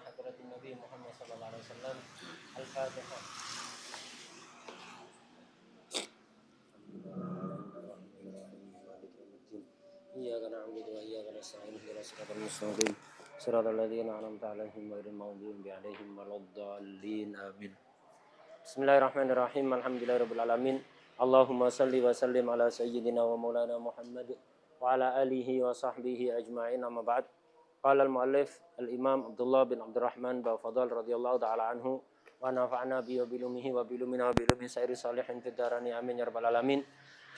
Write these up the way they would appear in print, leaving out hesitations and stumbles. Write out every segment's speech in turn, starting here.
حضرة النبي محمد صلى الله عليه وسلم. الفاتحة. إياك نعبد وإياك نستعين اهدنا الصراط المستقيم صراط الذين أنعمت عليهم غير المغضوب عليهم ولا الضالين آمين. Bismillahirrahmanirrahim. Alhamdulillahirabbil alamin. Allahumma shalli wa sallim ala sayyidina wa maulana Muhammad wa ala alihi wa sahbihi ajma'in. Amma ba'd. Qala al-muallif al-Imam Abdullah bin Abdurrahman bin Fadl radhiyallahu ta'ala anhu wa nafa'na bi bilumihi wa bilumina wa bilumi sairi salihin fid darani amin ya rabbal alamin.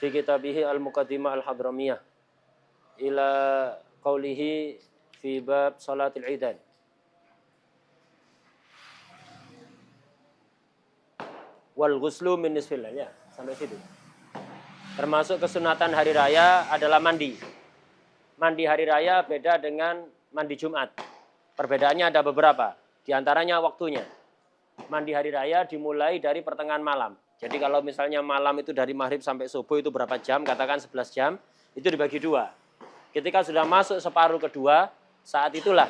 Fi kitabihi al-Muqaddimah al-Hadramiyah ila qawlihi fi bab salatil idain. Wal ghuslu min nisfil lail, ya, sampai situ. Termasuk kesunatan hari raya adalah mandi. Mandi hari raya beda dengan mandi Jumat. Perbedaannya ada beberapa. Di antaranya waktunya. Mandi hari raya dimulai dari pertengahan malam. Jadi kalau misalnya malam itu dari maghrib sampai subuh itu berapa jam? Katakan 11 jam. Itu dibagi dua. Ketika sudah masuk separuh kedua, saat itulah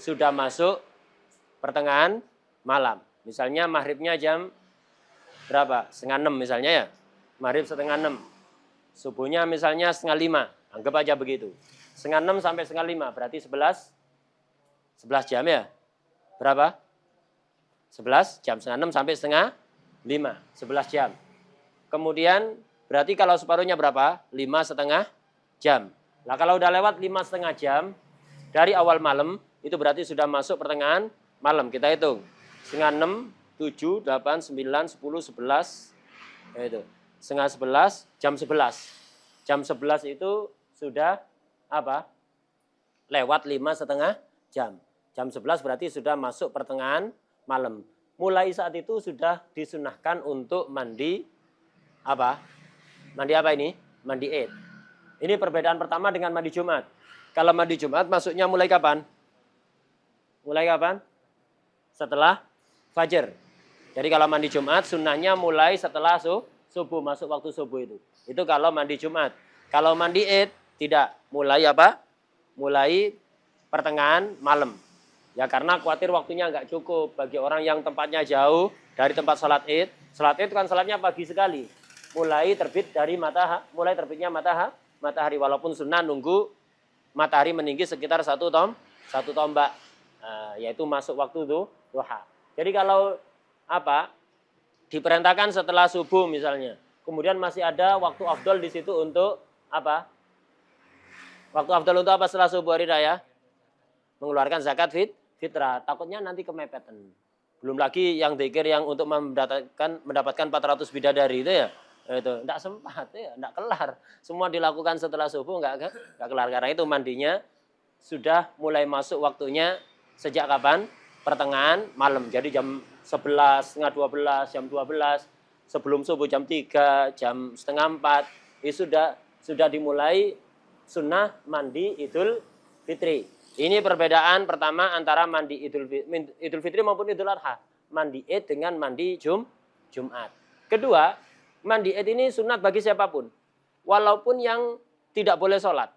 sudah masuk pertengahan malam. Misalnya maghribnya jam berapa? 5:30 misalnya ya. Maghrib 5:30. Subuhnya misalnya 4:30. Anggap aja begitu. 5:30 sampai 5:30 berarti 11 jam ya. Berapa? 11 jam. 5:30 sampai 4:30. 11 jam. Kemudian berarti kalau separuhnya berapa? 5,5 jam. Nah kalau udah lewat 5,5 jam dari awal malam itu berarti sudah masuk pertengahan malam. Kita hitung. 5:30, 7, 8, 9, 10, 11, itu. 10:30, jam 11. Jam 11 itu sudah apa? Lewat 5,5 jam. Jam 11 berarti sudah masuk pertengahan malam. Mulai saat itu sudah disunahkan untuk mandi apa? Mandi apa ini? Mandi Id. Ini perbedaan pertama dengan mandi Jumat. Kalau mandi Jumat masuknya mulai kapan? Mulai kapan? Setelah Fajar. Jadi kalau mandi Jumat sunnahnya mulai setelah subuh, masuk waktu subuh itu. Itu kalau mandi Jumat. Kalau mandi Id tidak, mulai apa? Mulai pertengahan malam. Ya karena khawatir waktunya nggak cukup bagi orang yang tempatnya jauh dari tempat sholat Id. Sholat Id kan sholatnya pagi sekali. Mulai terbitnya matahari walaupun sunnah nunggu matahari meninggi sekitar satu tombak. Yaitu masuk waktu itu duha. Jadi kalau apa? Diperintahkan setelah subuh misalnya. Kemudian masih ada waktu afdal di situ untuk apa? Waktu afdal untuk apa setelah subuh hari raya? Mengeluarkan zakat fitrah. Takutnya nanti kemepetan. Belum lagi yang dzikir yang untuk mendapatkan 400 bidadari itu ya. Itu enggak sempat ya, enggak kelar. Semua dilakukan setelah subuh enggak kelar. Karena itu mandinya sudah mulai masuk waktunya sejak kapan? Pertengahan malam. Jadi jam 11, setengah 12, jam 12, sebelum subuh jam 3, jam setengah 4, itu sudah dimulai sunnah mandi Idul Fitri. Ini perbedaan pertama antara mandi Idul Fitri maupun Idul Adha. Mandi Id dengan mandi Jumat. Kedua, mandi Id ini sunat bagi siapapun. Walaupun yang tidak boleh sholat,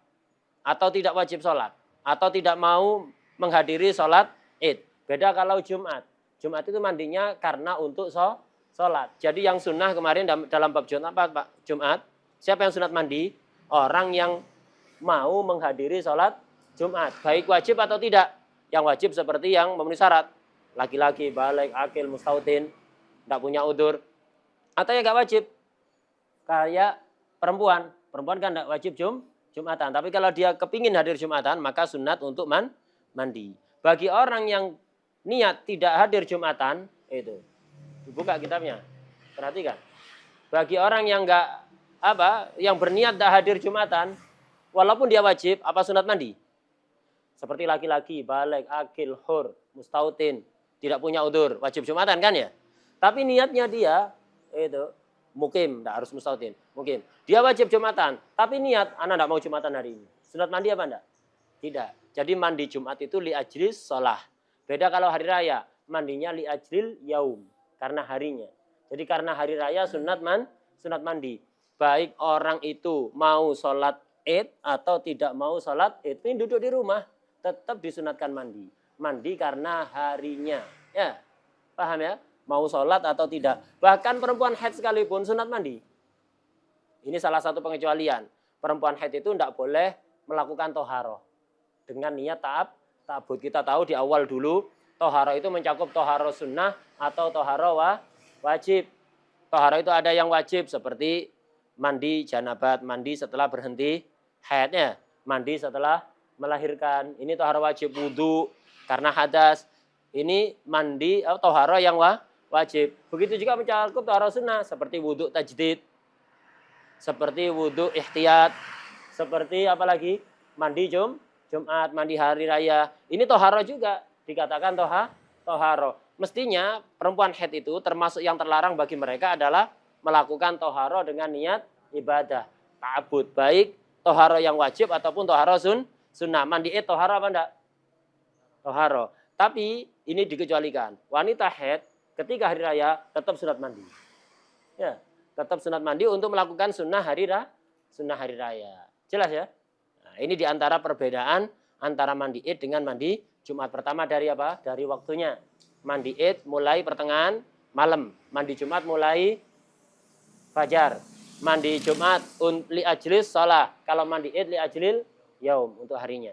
atau tidak wajib sholat, atau tidak mau menghadiri sholat Id. Beda kalau Jumat. Jumat itu mandinya karena untuk sholat. Jadi yang sunnah kemarin dalam bab Jumat apa Pak? Jumat. Siapa yang sunat mandi? Orang yang mau menghadiri sholat Jumat. Baik wajib atau tidak. Yang wajib seperti yang memenuhi syarat. Laki-laki, balik, akil, mustautin. Tidak punya udur. Atau yang nggak wajib. Kayak perempuan. Perempuan kan tidak wajib Jumatan. Tapi kalau dia kepingin hadir Jumatan, maka sunat untuk mandi. Bagi orang yang niat tidak hadir Jumatan, itu. Buka kitabnya. Perhatikan. Bagi orang yang yang berniat tidak hadir Jumatan, walaupun dia wajib, apa sunat mandi? Seperti laki-laki, balik, akil, hur, mustautin, tidak punya udur, wajib Jumatan kan ya? Tapi niatnya dia, itu, mukim, tidak harus mustautin, mukim. Dia wajib Jumatan, tapi niat, anak tidak mau Jumatan hari ini. Sunat mandi apa enggak? Tidak. Jadi mandi Jumat itu li ajlis sholah. Beda kalau hari raya, mandinya li ajlil yaum, karena harinya. Jadi karena hari raya sunat mandi. Baik orang itu mau sholat Id atau tidak mau sholat Id, ini duduk di rumah, tetap disunatkan mandi. mandi karena harinya. Ya, paham ya? Mau sholat atau tidak. Bahkan perempuan haid sekalipun sunat mandi. Ini salah satu pengecualian. Perempuan haid itu tidak boleh melakukan toharoh. Dengan niat ta'abbud. Kita tahu di awal dulu, toharoh itu mencakup toharoh sunnah atau toharoh wajib. Toharoh itu ada yang wajib seperti mandi janabat, mandi setelah berhenti haidnya, mandi setelah melahirkan. Ini toharoh wajib. Wudu karena hadas. Ini mandi atau toharoh yang wajib. Begitu juga mencakup toharoh sunnah seperti wudu tajdid, seperti wudu ihtiyat, seperti apalagi mandi Jumat, mandi hari raya. Ini toharoh juga dikatakan toharoh. Mestinya perempuan haid itu termasuk yang terlarang bagi mereka adalah melakukan toharoh dengan niat ibadah, ta'abbud. Baik toharoh yang wajib ataupun toharoh sunnah. Mandi toharoh apa enggak? Toharoh. Tapi ini dikecualikan. Wanita haid ketika hari raya tetap sunat mandi. Ya, tetap sunat mandi untuk melakukan sunnah hari raya. Jelas ya? Nah, ini diantara perbedaan antara mandi id dengan mandi Jumat. Pertama dari apa? Dari waktunya. Mandi id mulai pertengahan malam. Mandi Jumat mulai fajar. Mandi Jumat li ajlis shalah. Kalau mandi id li ajlil yaum, untuk harinya.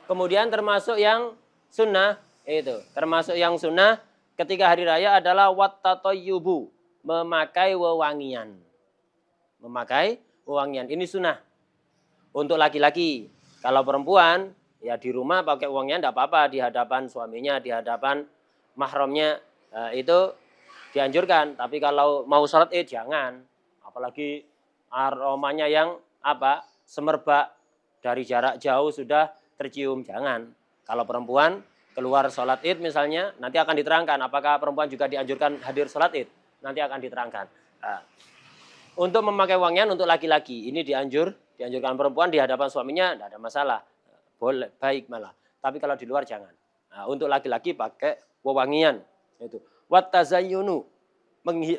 Kemudian termasuk yang sunnah, itu termasuk yang sunnah ketika hari raya adalah wattatoyubu, memakai wewangian. Memakai wewangian, ini sunnah untuk laki-laki. Kalau perempuan ya di rumah pakai wewangian tidak apa-apa, di hadapan suaminya, di hadapan mahramnya, itu dianjurkan. Tapi kalau mau sholat jangan, apalagi aromanya yang apa, semerbak dari jarak jauh sudah tercium, jangan. Kalau perempuan keluar sholat id misalnya, nanti akan diterangkan apakah perempuan juga dianjurkan hadir sholat id, nanti akan diterangkan. Nah, untuk memakai wangian untuk laki-laki ini dianjurkan perempuan di hadapan suaminya tidak ada masalah, boleh, baik malah. Tapi kalau di luar jangan. Nah, untuk laki-laki pakai wewangian, itu wattazayyunu,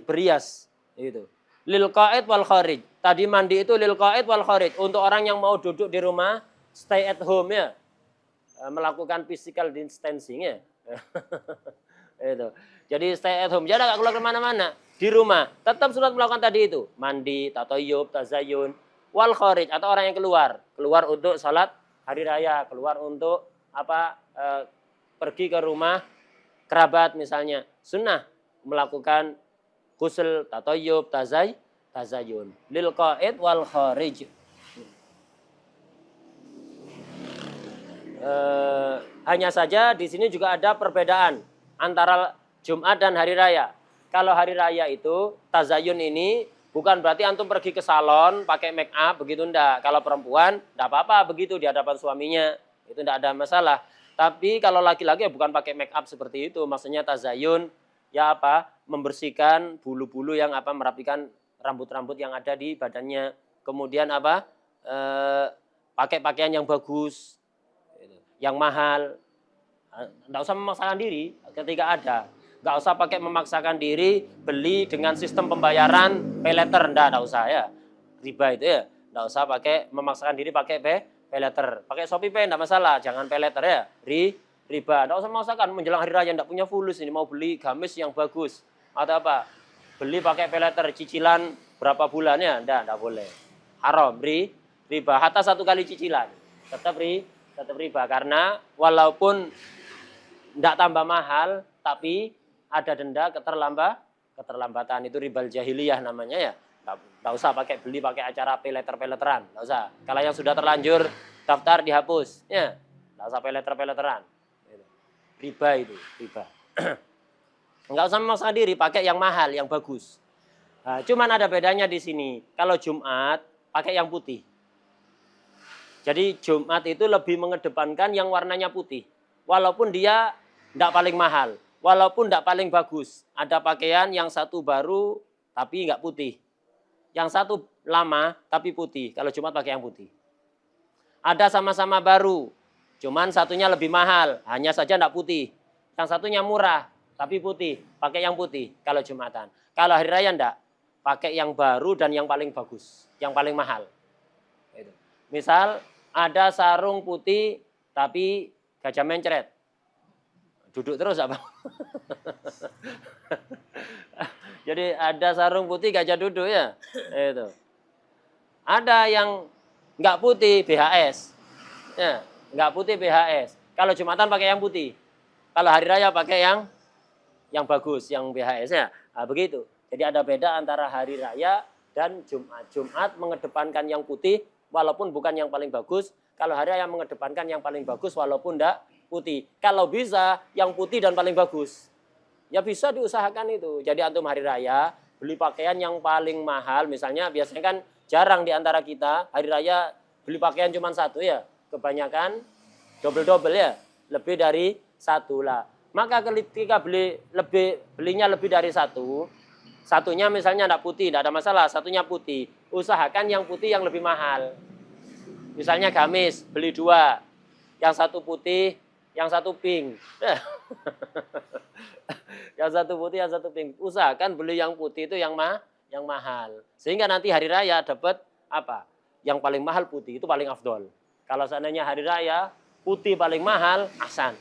berias, itu lil qaid wal kharij. Tadi mandi itu lil qaid wal kharij, untuk orang yang mau duduk di rumah, stay at home ya, melakukan physical distancing ya. Itu. Jadi stay at home, jangan keluar kemana-mana, di rumah tetap sunat melakukan tadi itu, mandi, tatoyub, tazayun, wal kharij, atau orang yang keluar untuk salat hari raya, keluar untuk apa, pergi ke rumah kerabat misalnya, sunnah melakukan ghusl, tatoyub, tazayun, lil qaid wal kharij. Hanya saja di sini juga ada perbedaan antara Jumat dan hari raya. Kalau hari raya itu tazayun ini bukan berarti antum pergi ke salon pakai make up, begitu enggak. Kalau perempuan enggak apa-apa begitu di hadapan suaminya, itu enggak ada masalah. Tapi kalau laki-laki ya bukan pakai make up seperti itu, maksudnya tazayun ya apa, membersihkan bulu-bulu yang apa, merapikan rambut-rambut yang ada di badannya. Kemudian apa, pakai pakaian yang bagus, yang mahal. Enggak usah memaksakan diri ketika ada. Enggak usah pakai memaksakan diri beli dengan sistem pembayaran pay letter, enggak usah ya. Riba itu ya. Enggak usah pakai memaksakan diri pakai pay letter. Pakai Shopee Pay enggak masalah, jangan pay letter ya. Riba. Enggak usah memaksakan menjelang hari raya enggak punya fulus ini mau beli gamis yang bagus atau apa. Beli pakai pay letter cicilan berapa bulannya, enggak boleh. Haram, riba. Hatta 1 kali cicilan. Tetap riba karena walaupun tidak tambah mahal tapi ada denda keterlambatan, itu ribal jahiliyah namanya ya. Tidak usah beli pakai acara pay letter-pay-letteran, tidak usah. Kalau yang sudah terlanjur daftar dihapus ya, tidak usah pay letter-pay-letteran. Riba itu, riba. Enggak usah memaksakan diri pakai yang mahal, yang bagus. Nah, cuman ada bedanya di sini. Kalau Jumat pakai yang putih. Jadi Jumat itu lebih mengedepankan yang warnanya putih. Walaupun dia tidak paling mahal, walaupun tidak paling bagus. Ada pakaian yang satu baru tapi nggak putih. Yang satu lama tapi putih. Kalau Jumat pakai yang putih. Ada sama-sama baru, cuman satunya lebih mahal, hanya saja tidak putih. Yang satunya murah tapi putih, pakai yang putih kalau Jumatan. Kalau hari raya enggak, pakai yang baru dan yang paling bagus, yang paling mahal. Misal ada sarung putih tapi gajah mencret. Duduk terus apa? Jadi ada sarung putih gajah duduk ya. Itu. Ada yang nggak putih BHS. Ya, nggak putih BHS. Kalau Jumatan pakai yang putih. Kalau hari raya pakai yang bagus, yang BHS ya. Nah, begitu. Jadi ada beda antara hari raya dan Jumat. Jumat mengedepankan yang putih walaupun bukan yang paling bagus. Kalau hari raya mengedepankan yang paling bagus walaupun enggak putih. Kalau bisa yang putih dan paling bagus. Ya bisa diusahakan itu. Jadi antum hari raya beli pakaian yang paling mahal. Misalnya biasanya kan jarang di antara kita hari raya beli pakaian cuma satu ya. Kebanyakan double-double ya. Lebih dari satu lah. Maka ketika belinya lebih dari satu, satunya misalnya tidak putih, tidak ada masalah, satunya putih. Usahakan yang putih yang lebih mahal. Misalnya gamis, beli dua. Yang satu putih, yang satu pink. Yang satu putih, yang satu pink. Usahakan beli yang putih itu yang mahal. Sehingga nanti hari raya dapat apa? Yang paling mahal putih, itu paling afdol. Kalau seandainya hari raya, putih paling mahal, ahsan.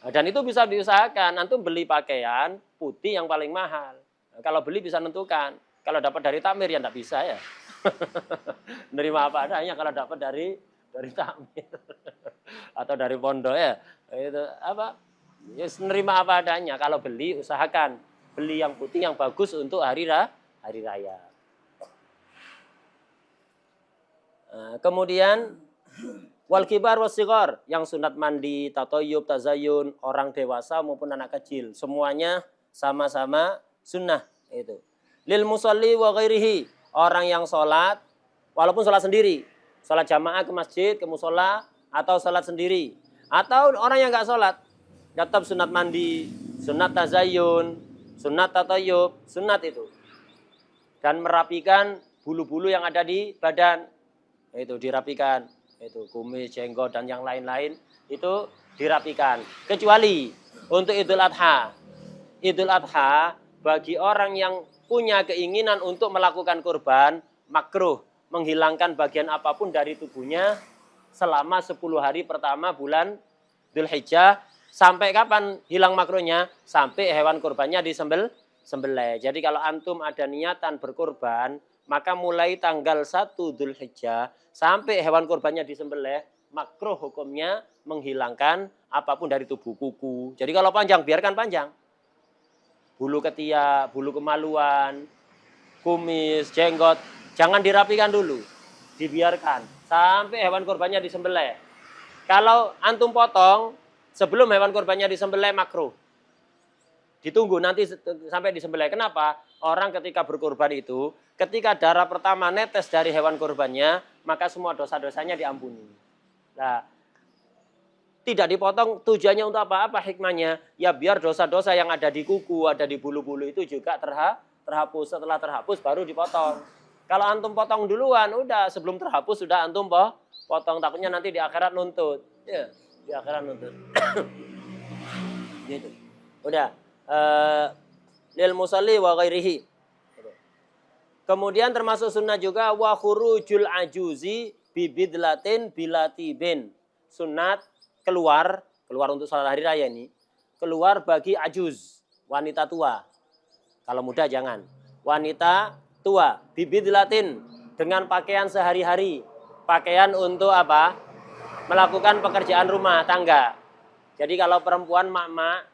Dan itu bisa diusahakan, antum beli pakaian putih yang paling mahal. Kalau beli bisa nentukan. Kalau dapat dari takmir ya enggak bisa ya. Nerima apa adanya kalau dapat dari takmir. Atau dari pondok ya. Itu apa? Ya nerima apa adanya. Kalau beli usahakan beli yang putih yang bagus untuk hari raya. Kemudian wal kibar wasigor, yang sunat mandi, tatoyub, tazayun, orang dewasa maupun anak kecil, semuanya sama-sama sunnah itu. Lil musalli wa ghairihi, orang yang sholat walaupun sholat sendiri, sholat jamaah ke masjid, ke musola, atau sholat sendiri, atau orang yang nggak sholat, tetap sunat mandi, sunat tazayun, sunat tatoyub, sunat itu. Dan merapikan bulu-bulu yang ada di badan, itu dirapikan. Itu kumis, jenggot dan yang lain-lain itu dirapikan. Kecuali untuk Idul Adha. Idul Adha bagi orang yang punya keinginan untuk melakukan kurban, makruh menghilangkan bagian apapun dari tubuhnya selama 10 hari pertama bulan Dzulhijjah. Sampai kapan hilang makruhnya? Sampai hewan kurbannya disembelih. Jadi kalau antum ada niatan berkurban, maka mulai tanggal 1 Dzulhijjah sampai hewan kurbannya disembelih, makruh hukumnya menghilangkan apapun dari tubuh, kuku. Jadi kalau panjang, biarkan panjang. Bulu ketiak, bulu kemaluan, kumis, jenggot, jangan dirapikan dulu. Dibiarkan sampai hewan kurbannya disembelih. Kalau antum potong sebelum hewan kurbannya disembelih, makruh. Ditunggu nanti sampai disembelih. Kenapa? Orang ketika berkurban itu, ketika darah pertama netes dari hewan kurbannya, maka semua dosa-dosanya diampuni. Nah, tidak dipotong tujuannya untuk apa hikmahnya? Ya biar dosa-dosa yang ada di kuku, ada di bulu-bulu itu juga terhapus. Setelah terhapus baru dipotong. Kalau antum potong duluan, udah sebelum terhapus sudah antum potong. Takutnya nanti di akhirat nuntut. Ya, di akhirat nuntut. Gitu. Udah. Lil musalli wa ghairihi. Kemudian termasuk sunnah juga wa khurujul ajuzi bibidlatin bilatibin. Sunat keluar untuk salat hari raya ini. Keluar bagi ajuz, wanita tua. Kalau muda jangan. Wanita tua bibidlatin, dengan pakaian sehari-hari. Pakaian untuk apa? Melakukan pekerjaan rumah tangga. Jadi kalau perempuan mak-mak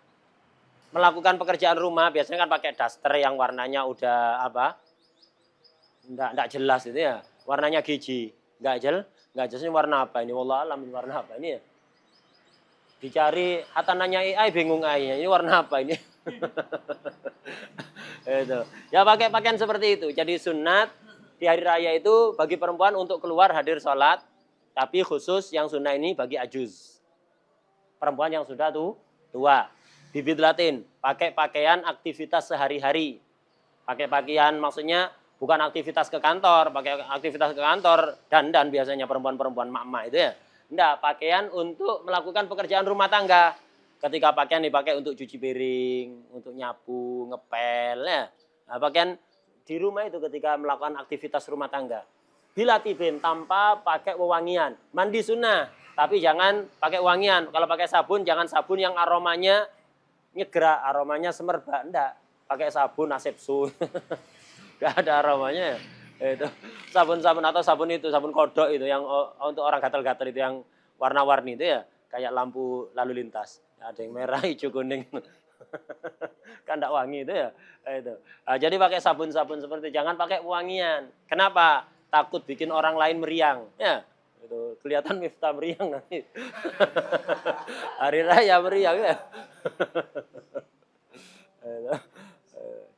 melakukan pekerjaan rumah biasanya kan pakai daster yang warnanya udah apa? Enggak jelas itu ya. Warnanya giji. Enggak jelas ini warna apa ini? Wallah alam ini warna apa ini ya? Dicari hatananya AI bingung AI-nya. Ini warna apa ini? Itu. Ya pakai pakaian seperti itu. Jadi sunat di hari raya itu bagi perempuan untuk keluar hadir sholat. Tapi khusus yang sunnah ini bagi ajuz. Perempuan yang sudah tua. Bibidlatin, pakai pakaian aktivitas sehari-hari. Pakai pakaian maksudnya bukan aktivitas ke kantor, pakai aktivitas ke kantor dan biasanya perempuan-perempuan mak-mak itu ya. Enggak, pakaian untuk melakukan pekerjaan rumah tangga. Ketika pakaian dipakai untuk cuci piring, untuk nyapu, ngepel ya. Nah, pakaian di rumah itu ketika melakukan aktivitas rumah tangga. bila tibin, tanpa pakai wewangian. Mandi sunnah, tapi jangan pakai wangian. Kalau pakai sabun, jangan sabun yang aromanya nyegerak, aromanya semerbak. Enggak, pakai sabun asepsu. Enggak ada aromanya. Itu sabun-sabun atau sabun itu, sabun kodok itu yang untuk orang gatal-gatal itu yang warna-warni itu ya, kayak lampu lalu lintas. Ada yang merah, hijau, kuning. Kan enggak wangi itu ya. Itu. Nah, jadi pakai sabun-sabun seperti itu, jangan pakai wangian. Kenapa? Takut bikin orang lain meriang. Ya, itu kelihatan Miftah meriang nanti. Hari raya meriang ya.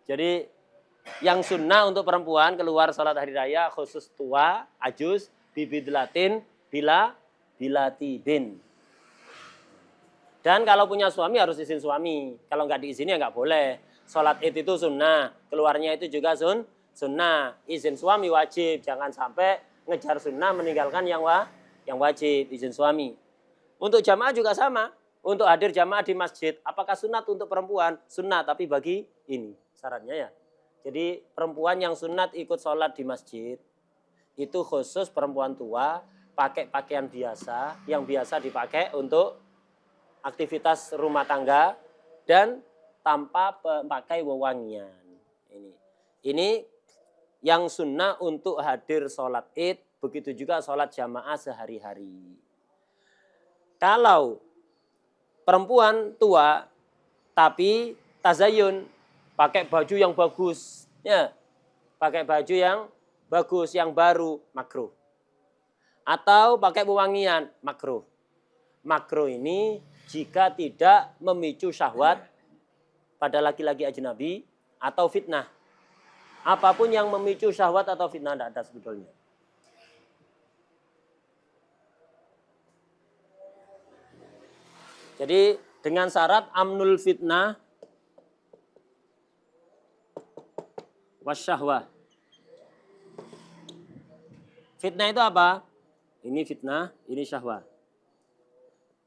Jadi yang sunnah untuk perempuan keluar salat hari raya khusus tua, ajus, bibidlatin, bilatibin. Dan kalau punya suami harus izin suami. Kalau nggak diizini ya nggak boleh. Salat id itu sunnah, keluarnya itu juga sunnah. Izin suami wajib, jangan sampai ngejar sunnah meninggalkan yang wajib, izin suami. Untuk jamaah juga sama. Untuk hadir jamaah di masjid, apakah sunat untuk perempuan? Sunnah, tapi bagi ini syaratnya ya. Jadi perempuan yang sunat ikut sholat di masjid, itu khusus perempuan tua, pakai pakaian biasa, yang biasa dipakai untuk aktivitas rumah tangga, dan tanpa pakai wewangian. Ini yang sunnah untuk hadir sholat id, begitu juga sholat jamaah sehari-hari. Kalau perempuan tua, tapi tazayun, pakai baju yang bagus, ya, pakai baju yang bagus, yang baru, makruh. Atau pakai wewangian, makruh. Makruh ini jika tidak memicu syahwat pada laki-laki ajnabi atau fitnah. Apapun yang memicu syahwat atau fitnah tidak ada sebetulnya. Jadi dengan syarat amnul fitnah wasyahwah. Fitnah itu apa? Ini fitnah, ini syahwat.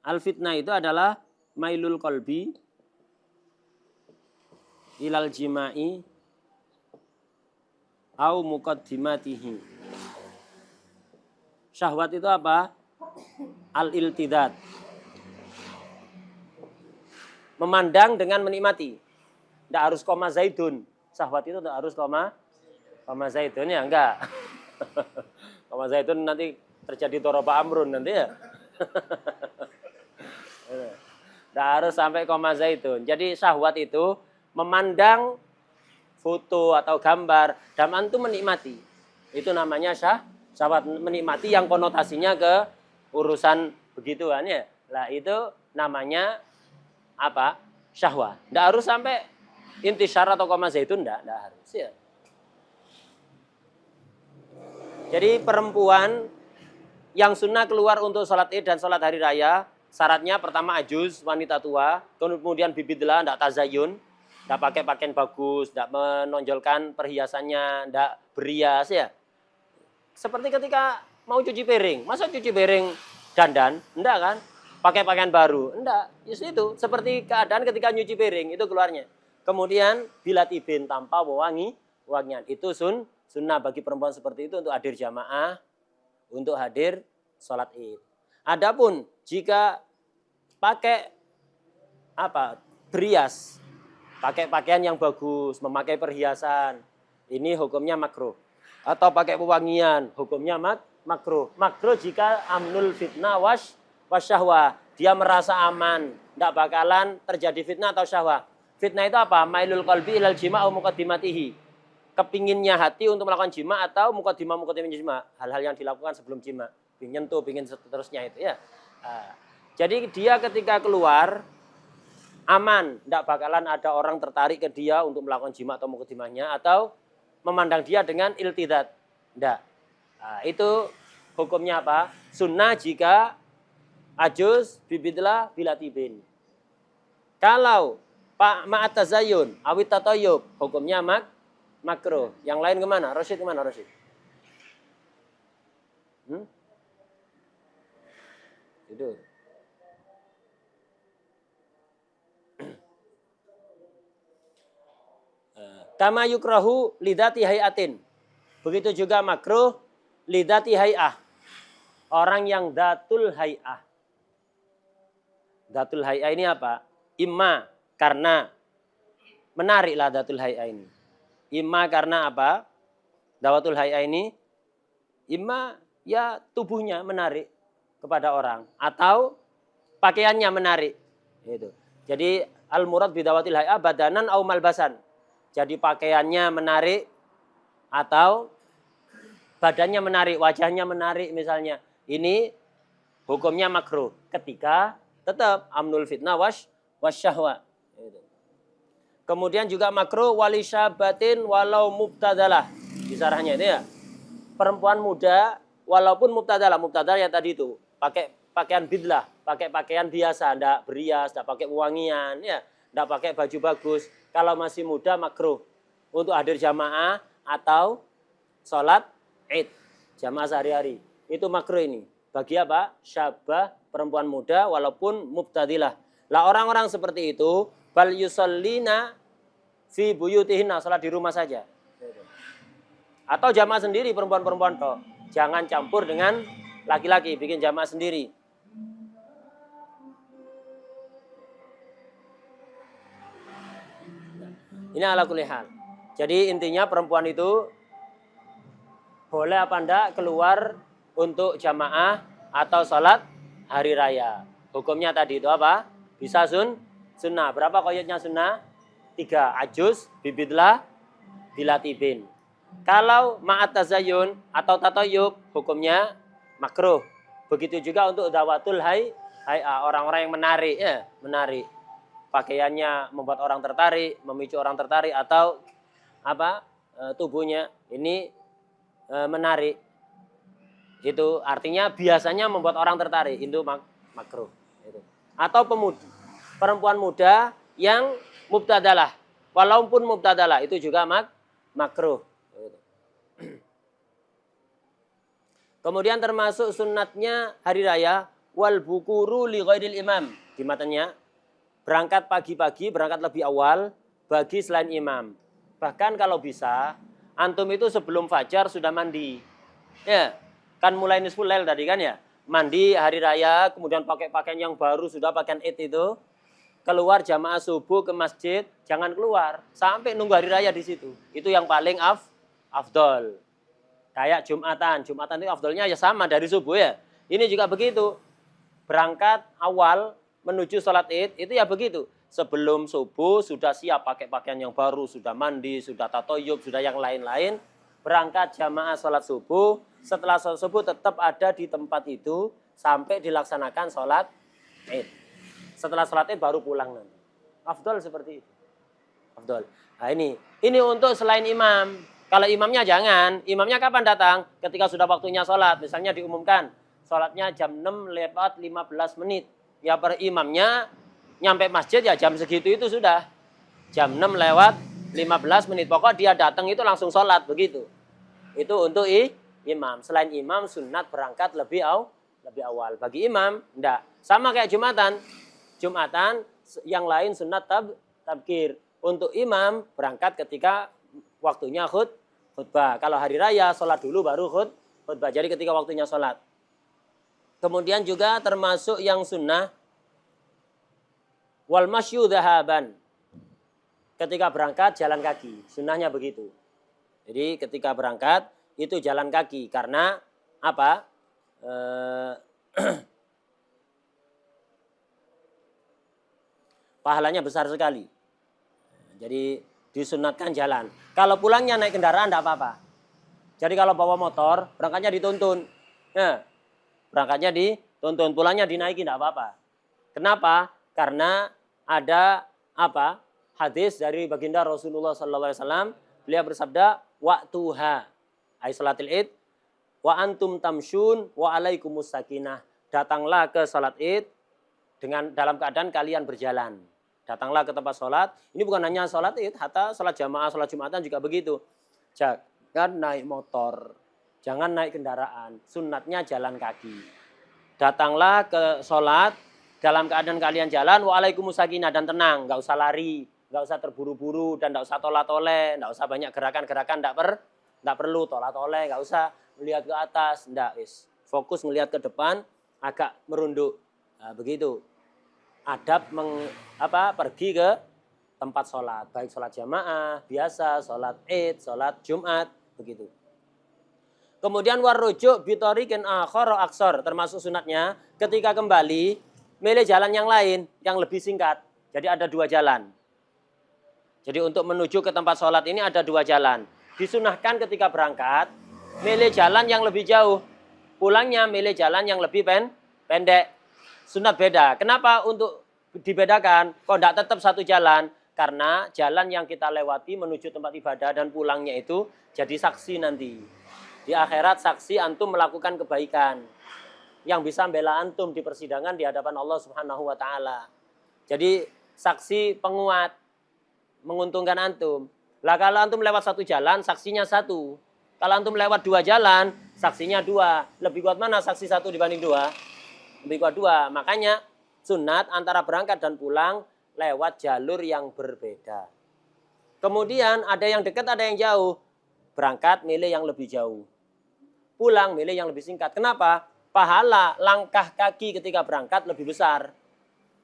Al fitnah itu adalah mailul qalbi ilal jima'i au muqaddimatihi. Syahwat itu apa? Al-iltidad. Memandang dengan menikmati. Tidak harus koma zaidun. Syahwat itu tidak harus koma zaidun ya, enggak. Koma zaidun nanti terjadi doroba amrun nanti ya. Tidak harus sampai koma zaidun. Jadi syahwat itu memandang foto atau gambar, dan antum menikmati. Itu namanya syahwat, menikmati yang konotasinya ke urusan begituan ya. Lah itu namanya apa? Syahwat. Tidak harus sampai intisyar atau koma zaitun, tidak harus ya. Jadi perempuan yang sunnah keluar untuk sholat id dan sholat hari raya, syaratnya pertama ajuz, wanita tua, kemudian bibidlah, tidak tazayun, tidak pakai pakaian bagus, tidak menonjolkan perhiasannya, tidak berias ya. Seperti ketika mau cuci piring, masa cuci piring dandan? Enggak kan? Pakai pakaian baru? Enggak. Justru itu seperti keadaan ketika nyuci piring itu keluarnya. Kemudian bila tibin tanpa wangian, itu sunnah bagi perempuan seperti itu untuk hadir jamaah, untuk hadir sholat id. Adapun jika pakai berias, pakai pakaian yang bagus, memakai perhiasan, ini hukumnya makruh. Atau pakai pewangian, hukumnya makruh. Makruh jika amnul fitnah wasyahwah. Dia merasa aman, tidak bakalan terjadi fitnah atau syahwah. Fitnah itu apa? Mailul qalbi ilal jima' au muqaddimatihi. Kepinginnya hati untuk melakukan jima' atau muqaddimah jima'. Hal-hal yang dilakukan sebelum jima'. Pingin nyentuh, pingin seterusnya itu ya. Jadi dia ketika keluar aman, tidak bakalan ada orang tertarik ke dia untuk melakukan jima' atau muqaddimahnya, atau memandang dia dengan iltidat. Tidak. Itu hukumnya apa? Sunnah jika ajuz bibidlah bila tibin. Kalau ma'at tazayun awit tatayyub, hukumnya makruh. Yang lain kemana? Rosyid kemana Rosyid? Itu. Kama yukrahu lidati hayatin. Begitu juga makruh lidati hay'ah. Orang yang datul hay'ah. Datul hay'ah ini apa? Imma karena menariklah datul hay'ah ini. Imma karena apa? Dawatul hay'ah ini imma ya tubuhnya menarik kepada orang atau pakaiannya menarik. Gitu. Jadi al-murad bidawatil hay'ah badanan au malbasan. Jadi pakaiannya menarik atau badannya menarik, wajahnya menarik misalnya. Ini hukumnya makruh ketika tetap amnul fitnah wasyahwa. Gitu. Kemudian juga makruh walisyabatin walau mubtadalah. Di sarahnya itu ya. Perempuan muda walaupun mubtadalah, mubtadalah ya tadi itu, pakai pakaian bidlah, pakai pakaian biasa, enggak berias, enggak pakai wangian, ya, enggak pakai baju bagus. Kalau masih muda makruh untuk hadir jamaah atau sholat Id, jamaah sehari-hari. Itu makruh ini. Bagi apa? Syabah perempuan muda walaupun mubtadilah. Lah orang-orang seperti itu bal yusallina fi buyutihinna, salat di rumah saja. Atau jamaah sendiri perempuan-perempuan toh. Jangan campur dengan laki-laki, bikin jamaah sendiri. Ini ala kulli hal. Jadi intinya perempuan itu boleh apa enggak keluar untuk jamaah atau salat hari raya. Hukumnya tadi itu apa? Bisa sunnah. Berapa koyotnya sunnah? 3. Ajuz, bibidlah, bilatibin. Kalau ma'at tazayyun atau tatoyub, hukumnya makruh. Begitu juga untuk dawatul hay'ah, orang-orang yang menarik, ya, menarik. Pakaiannya membuat orang tertarik, memicu orang tertarik, atau apa tubuhnya ini menarik. Itu artinya biasanya membuat orang tertarik, itu makruh. Atau perempuan muda yang mubtadalah, walaupun mubtadalah itu juga makruh. Kemudian termasuk sunnatnya hari raya wal bukuru li ghairil imam. Di matanya berangkat pagi-pagi, berangkat lebih awal bagi selain imam. Bahkan kalau bisa antum itu sebelum fajar sudah mandi. Ya, kan mulai nisful lail tadi kan ya. Mandi hari raya, kemudian pakai pakaian yang baru, sudah pakaian Id itu. Keluar jamaah subuh ke masjid, jangan keluar sampai nunggu hari raya di situ. Itu yang paling afdol. Kayak Jumatan itu afdolnya ya sama dari subuh ya. Ini juga begitu. Berangkat awal menuju sholat Id, itu ya begitu. Sebelum subuh sudah siap pakai pakaian yang baru, sudah mandi, sudah tatoyub, sudah yang lain-lain. Berangkat jamaah sholat subuh, setelah sholat subuh tetap ada di tempat itu sampai dilaksanakan sholat Id. Setelah sholat Id baru pulang nanti. Afdol seperti itu. Afdol. Nah ini untuk selain imam. Kalau imamnya jangan. Imamnya kapan datang? Ketika sudah waktunya sholat. Misalnya diumumkan. Sholatnya jam 6 lewat 15 menit. Ya per imamnya nyampe masjid ya jam segitu itu sudah. Jam 6 lewat 15 menit. Pokok dia datang itu langsung sholat. Begitu. Itu untuk imam. Selain imam sunat berangkat lebih awal. Bagi imam enggak. Sama kayak Jumatan. Jumatan yang lain sunat tabkir. Untuk imam berangkat ketika waktunya khutbah. Kalau hari raya sholat dulu baru khutbah. Jadi ketika waktunya sholat. Kemudian juga termasuk yang sunnah wal masyu dhahaban. Ketika berangkat jalan kaki. Sunnahnya begitu. Jadi ketika berangkat itu jalan kaki. Karena apa? Pahalanya besar sekali. Jadi disunatkan jalan. Kalau pulangnya naik kendaraan tidak apa-apa. Jadi kalau bawa motor, berangkatnya dituntun. Ya, berangkatnya dituntun, pulangnya dinaiki tidak apa-apa. Kenapa? Karena ada apa? Hadis dari baginda Rasulullah SAW. Beliau bersabda, waktuha, ay salatil id, wa antum tamsyun, wa alaikumus sakinah. Datanglah ke salat id dengan dalam keadaan kalian berjalan. Datanglah ke tempat sholat. Ini bukan hanya sholat id, hatta sholat jamaah, sholat jumatan juga begitu. Jangan naik motor, jangan naik kendaraan. Sunnatnya jalan kaki. Datanglah ke sholat dalam keadaan kalian jalan. Waalaikumsalam sakinah dan tenang, nggak usah lari, nggak usah terburu-buru dan nggak usah tola-tole, nggak usah banyak gerakan-gerakan, nggak perlu tola-tole, nggak usah. melihat ke atas, enggak, wis. Fokus melihat ke depan, agak merunduk. Nah, begitu. Adab pergi ke tempat sholat, baik sholat jamaah, biasa, sholat Id, sholat Jumat, begitu. Kemudian warujuk bitorikin akhor aksor, termasuk sunatnya ketika kembali milih jalan yang lain yang lebih singkat. Jadi ada 2 jalan. Jadi untuk menuju ke tempat sholat ini ada 2 jalan. Disunahkan ketika berangkat milih jalan yang lebih jauh, pulangnya milih jalan yang lebih pendek. Sunat beda. Kenapa untuk dibedakan? Kok tidak tetap satu jalan? Karena jalan yang kita lewati menuju tempat ibadah dan pulangnya itu jadi saksi nanti. Di akhirat saksi antum melakukan kebaikan yang bisa membela antum di persidangan di hadapan Allah Subhanahu wa taala. Jadi saksi penguat menguntungkan antum. Lah kalau antum lewat satu jalan saksinya 1. Kalau antum lewat 2 jalan saksinya 2. Lebih kuat mana saksi 1 dibanding 2? Lebih kuat 2. Makanya sunat antara berangkat dan pulang lewat jalur yang berbeda. Kemudian ada yang dekat, ada yang jauh. Berangkat milih yang lebih jauh. Pulang milih yang lebih singkat. Kenapa? Pahala langkah kaki ketika berangkat lebih besar.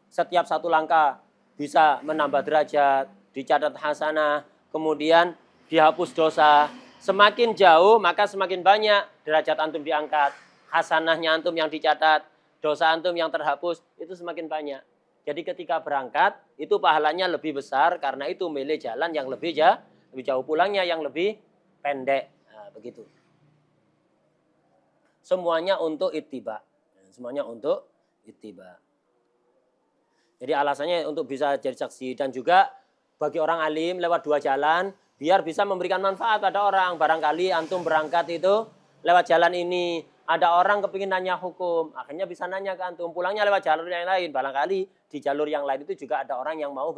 Setiap 1 langkah bisa menambah derajat, dicatat hasanah, kemudian dihapus dosa. Semakin jauh maka semakin banyak derajat antum diangkat. Hasanahnya antum yang dicatat, dosa antum yang terhapus itu semakin banyak. Jadi ketika berangkat itu pahalanya lebih besar karena itu milih jalan yang lebih jauh, pulangnya yang lebih pendek. Nah, begitu. Semuanya untuk ittiba. Semuanya untuk ittiba. Jadi alasannya untuk bisa jadi saksi dan juga bagi orang alim lewat 2 jalan biar bisa memberikan manfaat pada orang. Barangkali antum berangkat itu lewat jalan ini, ada orang kepingin nanya hukum, akhirnya bisa nanya ke antum, pulangnya lewat jalur yang lain. Barangkali di jalur yang lain itu juga ada orang yang mau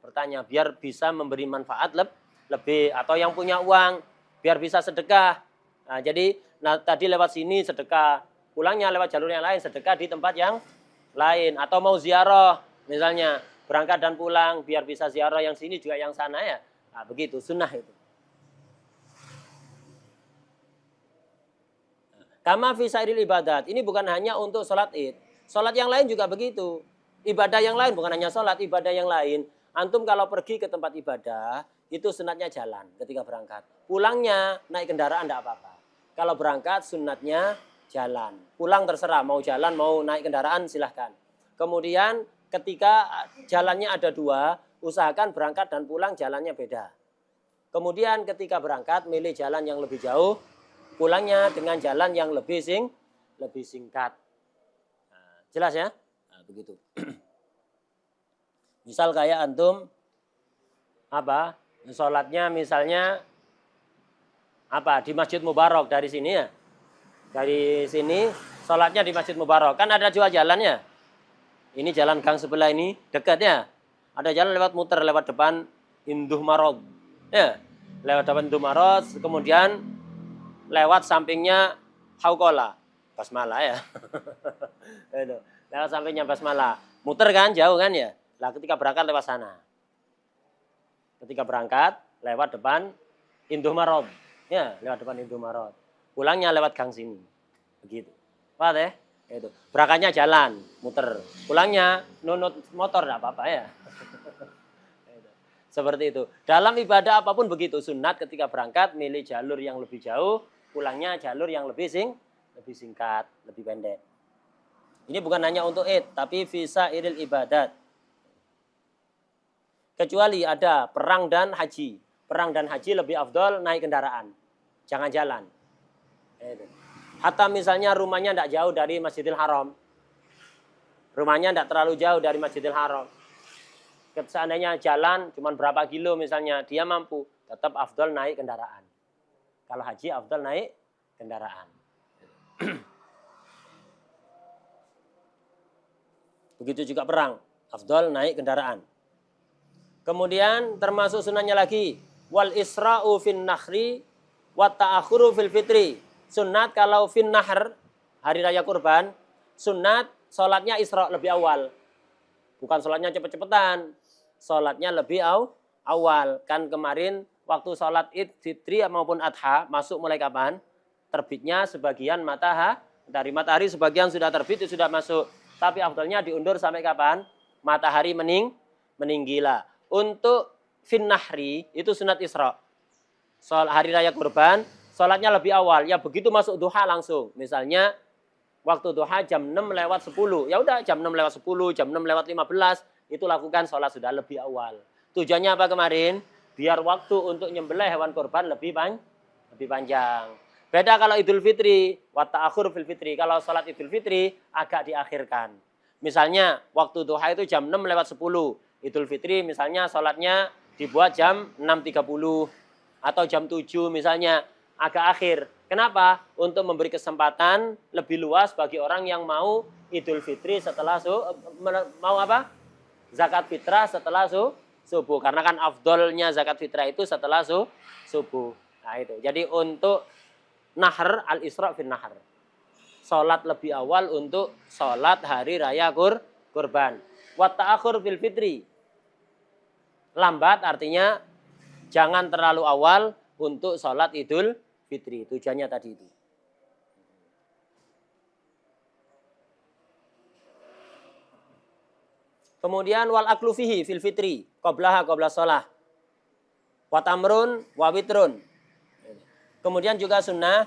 bertanya biar bisa memberi manfaat lebih, atau yang punya uang biar bisa sedekah. Nah, jadi tadi lewat sini sedekah, pulangnya lewat jalur yang lain sedekah di tempat yang lain, atau mau ziarah misalnya berangkat dan pulang biar bisa ziarah yang sini juga yang sana ya. Nah, begitu sunnah itu. Kama fi sairil ibadat. Ini bukan hanya untuk sholat Id. Sholat yang lain juga begitu. Ibadah yang lain bukan hanya sholat, ibadah yang lain. Antum kalau pergi ke tempat ibadah itu sunatnya jalan ketika berangkat. Pulangnya naik kendaraan tidak apa-apa. Kalau berangkat sunatnya jalan. Pulang terserah mau jalan mau naik kendaraan silahkan. Kemudian ketika jalannya ada 2, usahakan berangkat dan pulang jalannya beda. Kemudian ketika berangkat milih jalan yang lebih jauh, pulangnya dengan jalan yang lebih singkat. Nah, jelas ya? Nah, begitu. Misal kayak antum sholatnya misalnya di Masjid Mubarak dari sini ya. Dari sini sholatnya di Masjid Mubarak. Kan ada 2 jalannya. Ini jalan gang sebelah ini dekat ya. Ada jalan lewat muter lewat depan Induh Marot. Ya, lewat depan Induh Marot, kemudian lewat sampingnya Haukola, Basmalah ya. Lewat sampingnya Basmalah. Muter kan jauh kan ya. Lah ketika berangkat lewat sana. Ketika berangkat lewat depan Induh Marot. Ya, lewat depan Induh Marot. Pulangnya lewat gang sini. Begitu. Paham ya? Itu. Berangkatnya jalan, muter. Pulangnya nunut motor enggak apa-apa ya. Seperti itu. Dalam ibadah apapun begitu, sunat ketika berangkat milih jalur yang lebih jauh, pulangnya jalur yang lebih singkat, lebih pendek. Ini bukan hanya untuk Id, tapi visa iril ibadat. Kecuali ada perang dan haji. Perang dan haji lebih afdol naik kendaraan. Jangan jalan. Hatta misalnya rumahnya tidak jauh dari Masjidil Haram. Rumahnya tidak terlalu jauh dari Masjidil Haram. Seandainya jalan cuma berapa kilo misalnya, dia mampu, tetap afdol naik kendaraan. Kalau haji afdol naik kendaraan. Begitu juga perang, afdol naik kendaraan. Kemudian termasuk sunahnya lagi, wal isra'u fin nahri wa ta'akhuru fil fitri. Sunat kalau fin nahr, hari raya kurban, sunat sholatnya isra lebih awal. Bukan sholatnya cepet-cepetan, sholatnya lebih awal. Kan kemarin waktu sholat id fitri maupun adha masuk mulai kapan? terbitnya sebagian matahari sebagian sudah terbit, itu sudah masuk. Tapi afdalnya diundur sampai kapan? Matahari meninggilah. Untuk finnahri itu sunat Isra. Soal hari raya kurban, sholatnya lebih awal. Ya begitu masuk duha langsung. Misalnya waktu duha jam 6 lewat 10. Ya udah jam 6 lewat 10, jam 6 lewat 15 itu lakukan sholat sudah lebih awal. Tujuannya apa kemarin? Biar waktu untuk nyembelih hewan kurban lebih panjang. Beda kalau Idul Fitri, wa ta'akhur fil fitri. Kalau sholat Idul Fitri agak diakhirkan. Misalnya waktu duha itu jam 6 lewat 10. Idul Fitri misalnya sholatnya dibuat jam 6.30 atau jam 7 misalnya, agak akhir. Kenapa? Untuk memberi kesempatan lebih luas bagi orang yang mau Idul Fitri setelah mau apa? Zakat fitrah setelah subuh. Karena kan afdolnya zakat fitrah itu setelah subuh. Nah itu. Jadi untuk nahr al-isra fin nahr. Salat lebih awal untuk salat hari raya kurban. Wa ta'akhur fil fitri. Lambat artinya jangan terlalu awal untuk salat Idul Fitri. Tujuannya tadi itu. Kemudian wal aklu fihi fil fitri qabla shalah. Wa tamrun wa witrun. Kemudian juga sunnah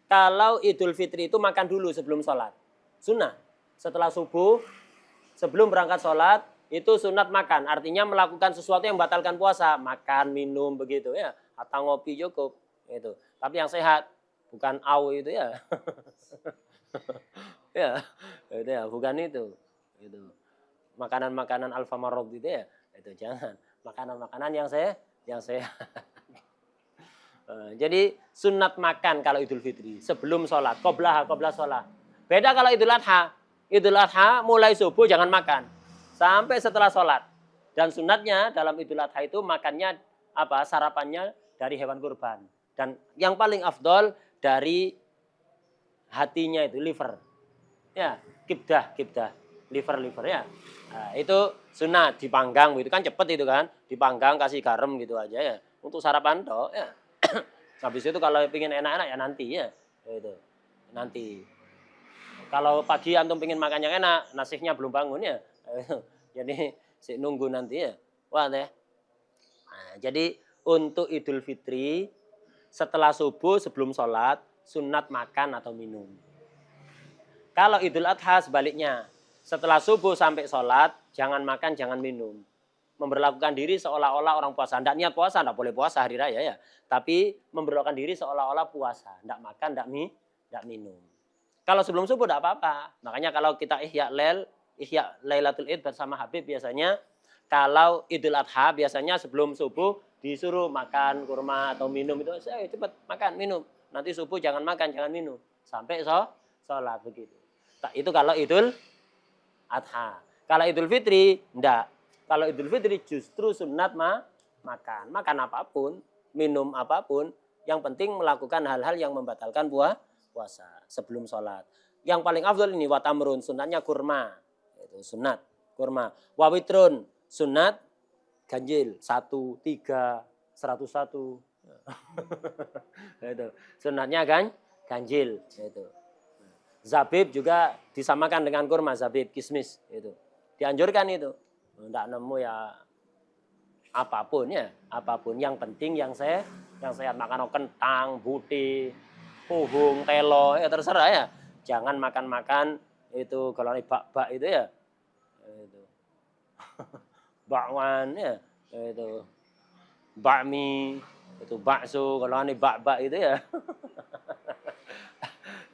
kalau Idul Fitri itu makan dulu sebelum sholat. Sunnah. Setelah subuh, sebelum berangkat sholat, itu sunat makan. Artinya melakukan sesuatu yang membatalkan puasa. Makan, minum, begitu ya. Atau ngopi cukup. Gitu. Tapi yang sehat. Bukan au itu ya. Ya, itu ya, bukan itu. Gitu. Makanan-makanan alfamarod itu ya. Itu jangan. Makanan-makanan yang sehat. Jadi sunat makan kalau Idul Fitri sebelum sholat, qoblah sholat. Beda kalau Idul Adha. Idul Adha mulai subuh jangan makan sampai setelah sholat. Dan sunatnya dalam Idul Adha itu makannya apa? Sarapannya dari hewan kurban. Dan yang paling afdol dari hatinya itu liver. Ya, kibdah, liver ya. Nah, itu sunat dipanggang itu kan cepet itu kan, dipanggang kasih garam gitu aja ya. Untuk sarapan toh ya. Habis itu kalau pengen enak-enak ya nanti ya. Itu. Nanti. Kalau pagi antum pengen makan yang enak, nasihnya belum bangun ya. Jadi si nunggu nanti ya. Wah deh. Nah, jadi untuk Idul Fitri setelah subuh sebelum sholat sunat makan atau minum. Kalau Idul Adha sebaliknya. Setelah subuh sampai sholat jangan makan, jangan minum. Memberlakukan diri seolah-olah orang puasa. Tidak niat puasa, tidak boleh puasa hari raya ya. Tapi memberlakukan diri seolah-olah puasa. Tidak makan, tidak minum. Kalau sebelum subuh tidak apa-apa. Makanya kalau kita ihya Lailatul Id bersama Habib biasanya. Kalau Idul Adha biasanya sebelum subuh disuruh makan kurma atau minum. Itu saya cepat makan, minum. Nanti subuh jangan makan, jangan minum. Sampai sholat begitu. Itu kalau Idul Adha. Kalau Idul Fitri, tidak. Kalau Idul Fitri justru sunat makan. Makan apapun, minum apapun. Yang penting melakukan hal-hal yang membatalkan puasa sebelum sholat. Yang paling afdal ini watamrun, sunatnya kurma. Itu sunat, kurma. Wawitrun, sunat ganjil. 1, 3, 101. Itu. Sunatnya kan ganjil. Itu. Zabib juga disamakan dengan kurma, zabib, kismis. Itu. Dianjurkan itu. Tidak nemu ya apapun ya, apapun yang penting yang sehat makan kentang, buti, puhung, telo ya terserah ya. Jangan makan itu kalau bak-bak itu ya. Itu. Bakwan ya, itu. Bakmi, itu bakso, kalau ini bak-bak itu ya.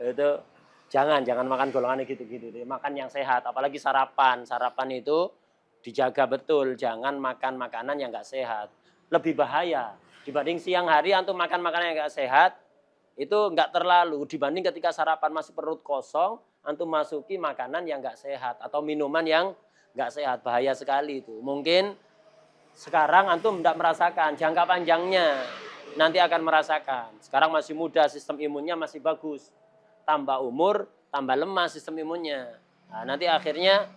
Itu jangan makan golongan gitu-gitu. Makan yang sehat, apalagi sarapan. Sarapan itu dijaga betul, jangan makan makanan yang enggak sehat. Lebih bahaya dibanding siang hari antum makan makanan yang enggak sehat, itu enggak terlalu dibanding ketika sarapan masih perut kosong, antum masuki makanan yang enggak sehat atau minuman yang enggak sehat, bahaya sekali itu. Mungkin sekarang antum enggak merasakan, jangka panjangnya nanti akan merasakan. Sekarang masih muda, sistem imunnya masih bagus. Tambah umur, tambah lemah sistem imunnya. Nah, nanti akhirnya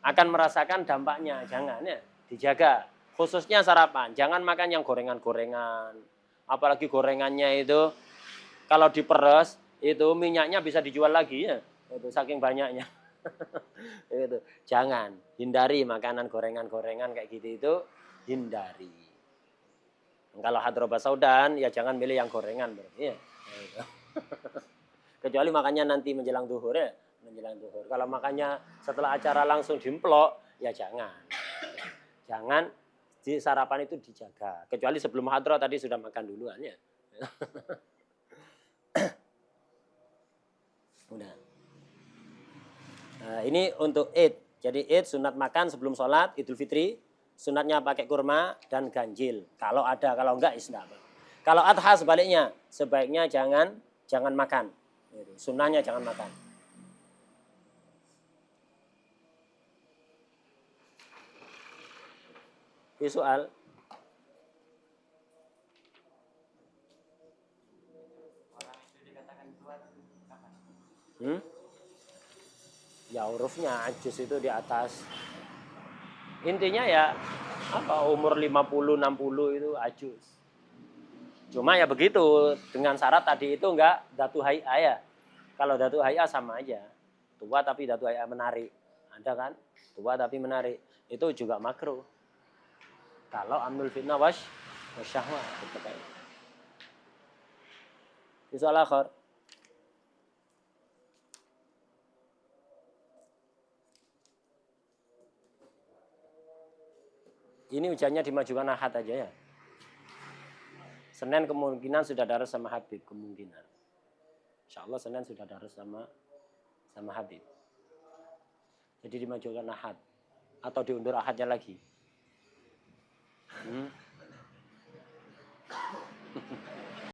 akan merasakan dampaknya. Jangan ya, dijaga. Khususnya sarapan, jangan makan yang gorengan-gorengan. Apalagi gorengannya itu Kalau diperes itu minyaknya bisa dijual lagi ya. Itu saking banyaknya. Itu. Jangan hindari makanan gorengan-gorengan kayak gitu itu hindari. Kalau hadroba saudan ya jangan milih yang gorengan berarti ya. Kecuali makannya nanti menjelang duhur ya, menjelang duhur. Kalau makannya setelah acara langsung dimplok ya jangan. Jangan di sarapan itu dijaga. Kecuali sebelum hadroh tadi sudah makan duluan ya. Udah. Nah, ini untuk Id. Jadi Id sunat makan sebelum sholat Idul Fitri. Sunatnya pakai kurma dan ganjil. Kalau ada, kalau enggak isn't. Kalau Adha sebaliknya, sebaiknya jangan makan. Sunnahnya jangan makan. Ini soal. Ya hurufnya ajus itu di atas. Intinya ya apa umur 50 60 itu ajus. Cuma ya begitu dengan syarat tadi itu enggak datu hayya ya. Kalau datu hayya sama aja. Tua tapi datu hayya menarik. Ada kan? Tua tapi menarik. Itu juga makruh. Kalau amnul fitnah wasyahwah gitu kayak. Soal akhir. Ini ujiannya dimajukan Ahad aja ya. Senin kemungkinan sudah darus sama Habib kemungkinan. Insya Allah Senin sudah darus sama Habib. Jadi dimajukan Ahad atau diundur Ahadnya lagi.